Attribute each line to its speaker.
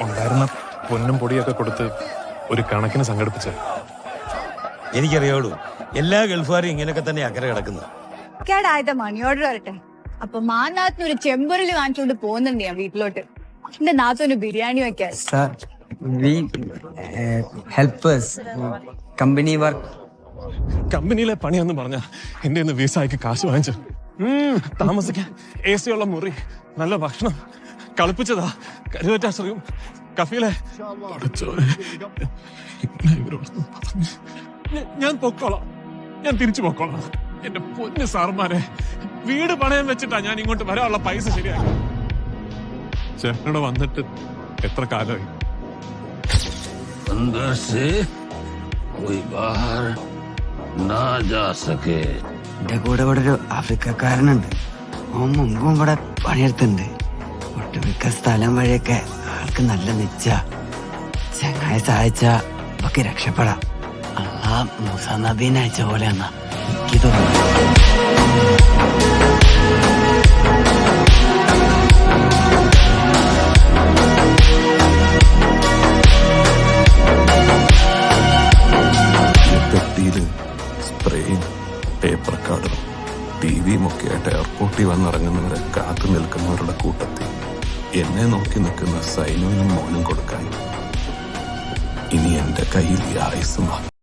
Speaker 1: ഉണ്ടായിരുന്ന പൊന്നും പൊടിയൊക്കെ കൊടുത്ത് ഒരു കണക്കിന് സംഘടിപ്പിച്ച.
Speaker 2: എനിക്കറിയാവുള്ളൂ, എല്ലാ ഗൾഫുകാരും ഇങ്ങനെയൊക്കെ തന്നെ അക്കരെ കിടക്കുന്നത്.
Speaker 3: കേടായത് മണി ഓർഡർ വരട്ടെ. അപ്പൊ മാനാത്തിന് ഒരു ചെമ്പറിൽ വാങ്ങിച്ചോണ്ട് പോകുന്നുണ്ട് ഞാൻ വീട്ടിലോട്ട്. എന്റെ നാത്തൊരു ബിരിയാണി വെക്കാൻ.
Speaker 4: Sir, we helpers, company work.
Speaker 1: കമ്പനിയിലെ പണിയെന്ന് പറഞ്ഞ എന്റെ ഒന്ന് വിസയ്ക്ക് കാശ് വാങ്ങിച്ചു. താമസിക്കാൻ AC ഉള്ള മുറി, നല്ല ഭക്ഷണം, കളിപ്പിച്ചതാ കരുവറ്റാശ്രയും കഫീലെ. ഞാൻ പൊക്കോളാം, ഞാൻ തിരിച്ചു പൊക്കോളാം. എന്റെ പൊന്ന് സാറുമാരെ, വീട് പണയം വെച്ചിട്ടാ ഞാൻ ഇങ്ങോട്ട് വരാനുള്ള പൈസ ശരിയാക്കി. ചേട്ടനോട് വന്നിട്ട് എത്ര കാലമായി?
Speaker 5: अंदर से कोई बाहर ना जा सके.
Speaker 4: എന്റെ കൂടെ ഇവിടെ ഒരു ആഫ്രിക്കക്കാരനുണ്ട്. ഓൻ മുമ്പും ഇവിടെ പണിയെടുത്തുണ്ട്. ഒട്ടുമിക്ക സ്ഥലം വഴിയൊക്കെ ആൾക്ക് നല്ല നിച്ച. ചങ്ങായി സഹായിച്ച ഒക്കെ രക്ഷപ്പെടാം. അള്ളാ മൂസ നബീനെ അയച്ച പോലെ എന്നാ എനിക്ക് തോന്നുന്നു.
Speaker 6: സ്പ്രേയും പേപ്പർ കാർഡും TV ഒക്കെ ആയിട്ട് എയർപോർട്ടിൽ വന്നിറങ്ങുന്നവരെ കാത്തു നിൽക്കുന്നവരുടെ കൂട്ടത്തിൽ എന്നെ നോക്കി നിൽക്കുന്ന സൈനുവിനും മോനും കൊടുക്കാൻ ഇനി എന്റെ കയ്യിൽ ഈ ആയുസ്സും